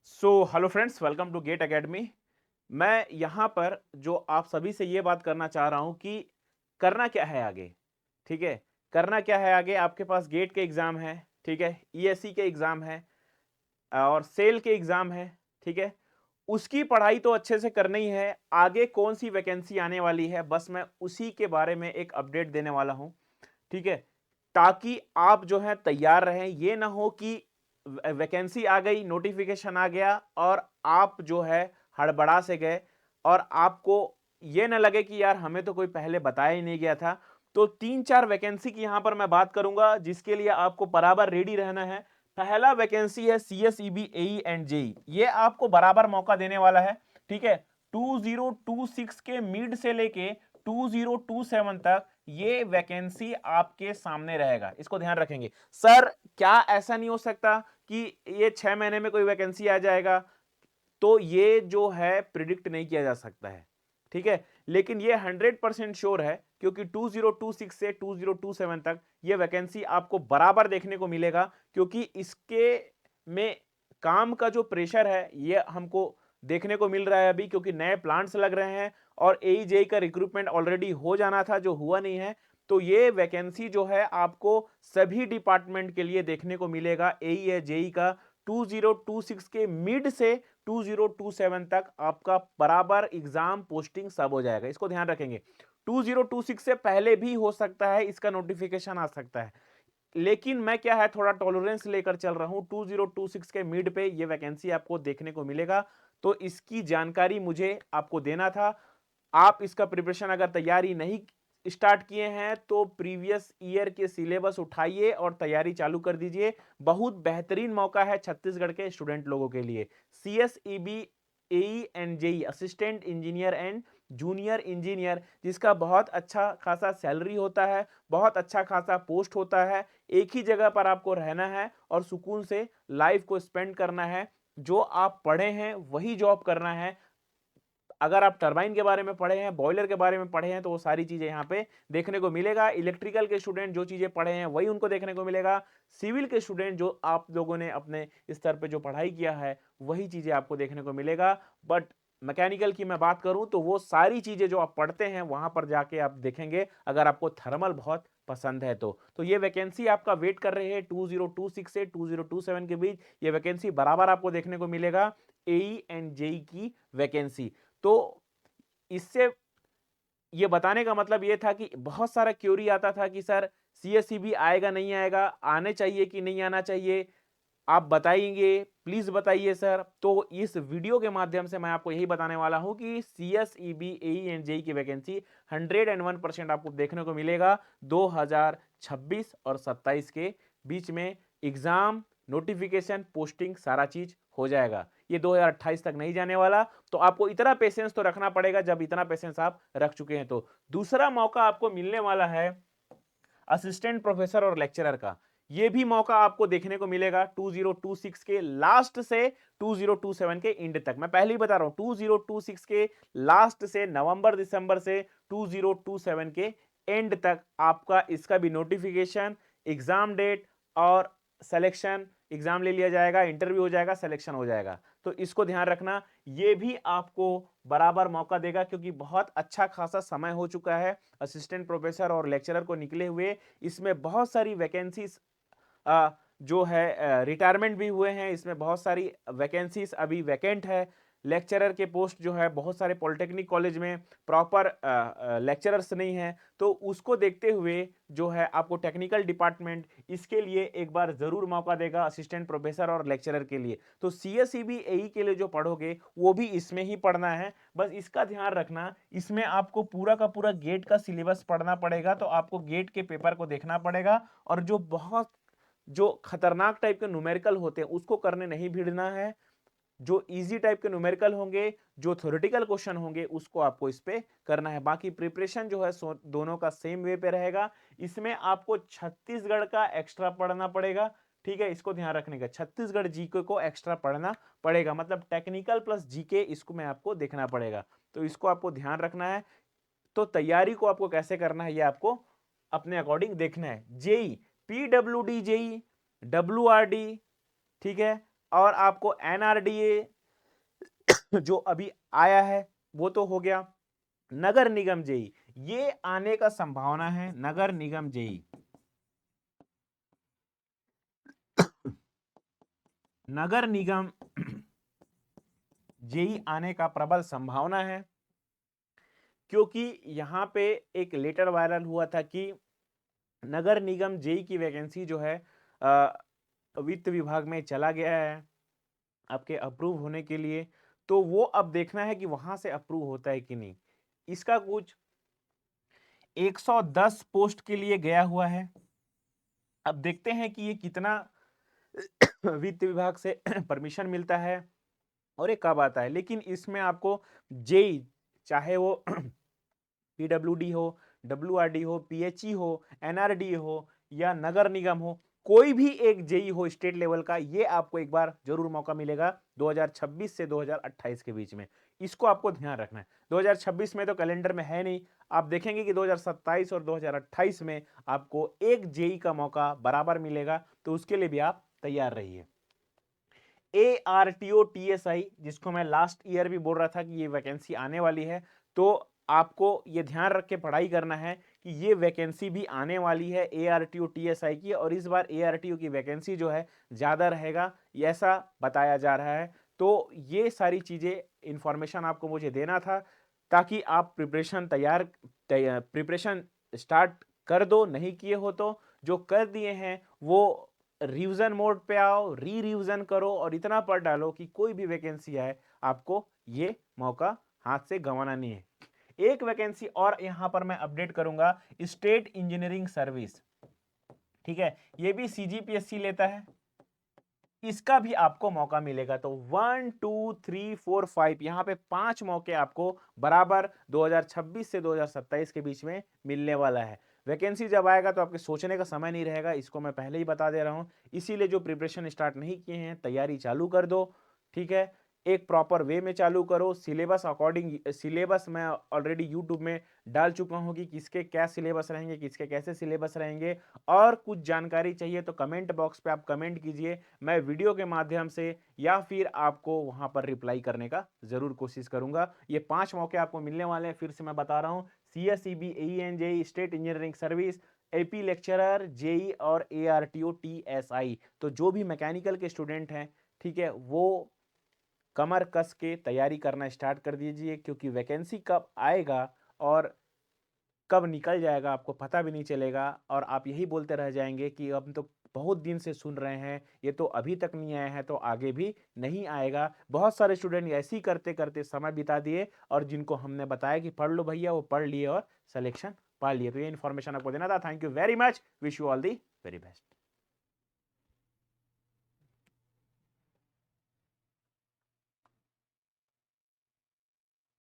Hello friends, welcome to GATE academy. मैं यहाँ पर जो आप सभी से ये बात करना चाह रहा हूँ कि करना क्या है आगे। ठीक है, करना क्या है आगे। आपके पास गेट के एग्ज़ाम है, ठीक है, ईएससी के एग्ज़ाम है और सेल के एग्ज़ाम है, ठीक है। उसकी पढ़ाई तो अच्छे से करनी ही है। आगे कौन सी वैकेंसी आने वाली है, बस मैं उसी के बारे में एक अपडेट देने वाला हूँ, ठीक है। ताकि आप जो है तैयार रहें। ये ना हो कि वैकेंसी आ गई, नोटिफिकेशन आ गया और आप जो है हड़बड़ा से गए और आपको ये ना लगे कि यार हमें तो कोई पहले बताया ही नहीं गया था। तो 3-4 वैकेंसी की यहां पर मैं बात करूंगा जिसके लिए आपको बराबर रेडी रहना है। पहला वैकेंसी है सीएसईबी एई एंड जेई। ये आपको बराबर मौका देने वाला है, ठीक है। 2026 के मिड से लेके 2027 तक ये वैकेंसी आपके सामने रहेगा। इसको ध्यान रखेंगे। सर, क्या ऐसा नहीं हो सकता कि ये 6 महीने में कोई वैकेंसी आ जाएगा? तो ये जो है प्रिडिक्ट नहीं किया जा सकता है, ठीक है। लेकिन ये 100% श्योर है क्योंकि 2026 से 2027 तक ये वैकेंसी आपको बराबर देखने को मिलेगा, क्योंकि इसके में काम का जो प्रेशर है ये हमको देखने को मिल रहा है अभी, क्योंकि नए प्लांट्स लग रहे हैं और एई जेई का रिक्रूटमेंट ऑलरेडी हो जाना था जो हुआ नहीं है। तो ये वैकेंसी जो है आपको सभी डिपार्टमेंट के लिए देखने को मिलेगा। एई या जेई का 2026 के मिड से 2027 तक आपका बराबर एग्जाम पोस्टिंग सब हो जाएगा। इसको ध्यान रखेंगे। 2026 से पहले भी हो सकता है इसका नोटिफिकेशन आ सकता है, लेकिन मैं क्या है थोड़ा टॉलरेंस लेकर चल रहा हूं। 2026 के मिड पे ये वैकेंसी आपको देखने को मिलेगा। तो इसकी जानकारी मुझे आपको देना था। आप इसका प्रिपरेशन अगर तैयारी नहीं स्टार्ट किए हैं तो प्रीवियस ईयर के सिलेबस उठाइए और तैयारी चालू कर दीजिए। बहुत बेहतरीन मौका है छत्तीसगढ़ के स्टूडेंट लोगों के लिए। CSEB AE and JE, assistant engineer and junior engineer, जिसका बहुत अच्छा खासा सैलरी होता है, बहुत अच्छा खासा पोस्ट होता है। एक ही जगह पर आपको रहना है और सुकून से लाइफ को स्पेंड करना है। जो आप पढ़े हैं वही जॉब करना है। अगर आप टरबाइन के बारे में पढ़े हैं, बॉयलर के बारे में पढ़े हैं, तो वो सारी चीजें यहाँ पे देखने को मिलेगा। इलेक्ट्रिकल के स्टूडेंट जो चीजें पढ़े हैं वही उनको देखने को मिलेगा। सिविल के स्टूडेंट जो आप लोगों ने अपने स्तर पे जो पढ़ाई किया है वही चीजें आपको देखने को मिलेगा। बट मैकेनिकल की मैं बात करूं तो वो सारी चीजें जो आप पढ़ते हैं वहां पर जाके आप देखेंगे, अगर आपको थर्मल बहुत पसंद है तो ये वैकेंसी आपका वेट कर रहे हैं 2026 से 2027 के बीच। ये वैकेंसी बराबर आपको देखने को मिलेगा, एई एंड जेई की वैकेंसी। तो इससे ये बताने का मतलब ये था कि बहुत सारा क्यूरी आता था कि सर सीएसईबी आएगा नहीं आएगा, आने चाहिए कि नहीं आना चाहिए, आप बताएंगे, प्लीज बताइए सर। तो इस वीडियो के माध्यम से मैं आपको यही बताने वाला हूं कि सीएसईबी एई एंड जेई की वैकेंसी 101% आपको देखने को मिलेगा 2026 और 27 के बीच में। एग्जाम, नोटिफिकेशन, पोस्टिंग सारा चीज हो जाएगा। ये 2028 तक नहीं जाने वाला। तो आपको इतना पेशेंस तो रखना पड़ेगा, जब इतना पेशेंस आप रख चुके हैं तो। दूसरा मौका आपको मिलने वाला है असिस्टेंट प्रोफेसर और लेक्चरर का। ये भी मौका आपको देखने को मिलेगा 2026 के लास्ट से 2027 के एंड तक। मैं पहले ही बता रहा हूं 2026 के लास्ट से नवंबर दिसंबर से 2027 के एंड तक आपका इसका भी नोटिफिकेशन, एग्जाम डेट और सिलेक्शन, एग्जाम ले लिया जाएगा, इंटरव्यू हो जाएगा, सिलेक्शन हो जाएगा। तो इसको ध्यान रखना। ये भी आपको बराबर मौका देगा क्योंकि बहुत अच्छा खासा समय हो चुका है असिस्टेंट प्रोफेसर और लेक्चरर को निकले हुए। इसमें बहुत सारी वैकेंसीज जो है रिटायरमेंट भी हुए हैं। इसमें बहुत सारी वैकेंसीज अभी वैकेंट है। लेक्चरर के पोस्ट जो है बहुत सारे पॉलिटेक्निक कॉलेज में प्रॉपर लेक्चरर्स नहीं है। तो उसको देखते हुए जो है आपको टेक्निकल डिपार्टमेंट इसके लिए एक बार जरूर मौका देगा, असिस्टेंट प्रोफेसर और लेक्चरर के लिए। तो सीएसईबी एई के लिए जो पढ़ोगे वो भी इसमें ही पढ़ना है। बस इसका ध्यान रखना, इसमें आपको पूरा का पूरा गेट का सिलेबस पढ़ना पड़ेगा। तो आपको गेट के पेपर को देखना पड़ेगा और जो बहुत जो खतरनाक टाइप के न्यूमेरिकल होते हैं उसको करने नहीं भिड़ना है। जो इजी टाइप के न्यूमेरिकल होंगे, जो थ्योरेटिकल क्वेश्चन होंगे, उसको आपको इस पे करना है। बाकी प्रिपरेशन जो है दोनों का सेम वे पे रहेगा। इसमें आपको छत्तीसगढ़ का एक्स्ट्रा पढ़ना पड़ेगा, ठीक है। इसको ध्यान रखने का, छत्तीसगढ़ जीके को एक्स्ट्रा पढ़ना पड़ेगा, मतलब टेक्निकल प्लस जीके इसको में आपको देखना पड़ेगा। तो इसको आपको ध्यान रखना है। तो तैयारी को आपको कैसे करना है ये आपको अपने अकॉर्डिंग देखना है। जेई, पीडब्ल्यूडी जेई, डब्ल्यूआरडी, ठीक है, और आपको एनआरडीए जो अभी आया है वो तो हो गया। नगर निगम जेई ये आने का संभावना है, नगर निगम जेई, नगर निगम जेई आने का प्रबल संभावना है, क्योंकि यहां पे एक लेटर वायरल हुआ था कि नगर निगम जेई की वैकेंसी जो है वित्त विभाग में चला गया है आपके अप्रूव होने के लिए। तो वो अब देखना है कि वहां से अप्रूव होता है कि नहीं। इसका कुछ 110 पोस्ट के लिए गया हुआ है। अब देखते हैं कि ये कितना वित्त विभाग से परमिशन मिलता है और ये कब आता है। लेकिन इसमें आपको जेई, चाहे वो पीडब्ल्यूडी हो, डब्ल्यूआरडी हो, पीएचई हो, एनआरडी हो या नगर निगम हो, कोई भी एक जेई हो स्टेट लेवल का, ये आपको एक बार जरूर मौका मिलेगा 2026 से 2028 के बीच में। इसको आपको ध्यान रखना है। 2026 में तो कैलेंडर में है नहीं, आप देखेंगे कि 2027 और 2028 में आपको एक जेई का मौका बराबर मिलेगा, तो उसके लिए भी आप तैयार रहिए। ARTO TSI, जिसको मैं लास्ट ईयर भी बोल रहा था कि ये वैकेंसी आने वाली है, तो आपको ये ध्यान रख के पढ़ाई करना है कि ये वैकेंसी भी आने वाली है ARTO TSI की, और इस बार ARTO की वैकेंसी जो है ज़्यादा रहेगा, ऐसा बताया जा रहा है। तो ये सारी चीज़ें इंफॉर्मेशन आपको मुझे देना था, ताकि आप प्रिपरेशन स्टार्ट कर दो, नहीं किए हो तो जो कर दिए हैं वो रिवीजन मोड पे आओ, रिवीजन करो और इतना पढ़ डालो कि कोई भी वैकेंसी आए आपको ये मौका हाथ से गंवाना नहीं है। एक वैकेंसी और यहां पर मैं अपडेट करूंगा, स्टेट इंजीनियरिंग सर्विस, ठीक है, ये भी सीजीपीएससी लेता है, इसका भी आपको मौका मिलेगा। तो 1 2 3 4 5 यहां पे 5 मौके आपको बराबर 2026 से 2027 के बीच में मिलने वाला है। वैकेंसी जब आएगा तो आपके सोचने का समय नहीं रहेगा, इसको मैं पहले ही बता दे रहा हूं। इसीलिए जो प्रिपरेशन स्टार्ट नहीं किए हैं, तैयारी चालू कर दो, ठीक है, एक प्रॉपर वे में चालू करो। सिलेबस अकॉर्डिंग, सिलेबस मैं ऑलरेडी यूट्यूब में डाल चुका हूं कि किसके क्या सिलेबस रहेंगे, किसके कैसे सिलेबस रहेंगे। और कुछ जानकारी चाहिए तो कमेंट बॉक्स पे आप कमेंट कीजिए, मैं वीडियो के माध्यम से या फिर आपको वहां पर रिप्लाई करने का जरूर कोशिश करूंगा। ये 5 मौके आपको मिलने वाले हैं, फिर से मैं बता रहा हूं, CSEB, AENJE, state engineering service, AP लेक्चरर, जेई और ARTO TSI। तो जो भी मैकेनिकल के स्टूडेंट हैं, ठीक है, वो कमर कस के तैयारी करना स्टार्ट कर दीजिए, क्योंकि वैकेंसी कब आएगा और कब निकल जाएगा आपको पता भी नहीं चलेगा, और आप यही बोलते रह जाएंगे कि हम तो बहुत दिन से सुन रहे हैं, ये तो अभी तक नहीं आया है, तो आगे भी नहीं आएगा। बहुत सारे स्टूडेंट ऐसे ही करते करते समय बिता दिए, और जिनको हमने बताया कि पढ़ लो भैया, वो पढ़ लिए और सिलेक्शन पा लिए। तो ये इन्फॉर्मेशन आपको देना था। Thank you very much, wish you all the very best.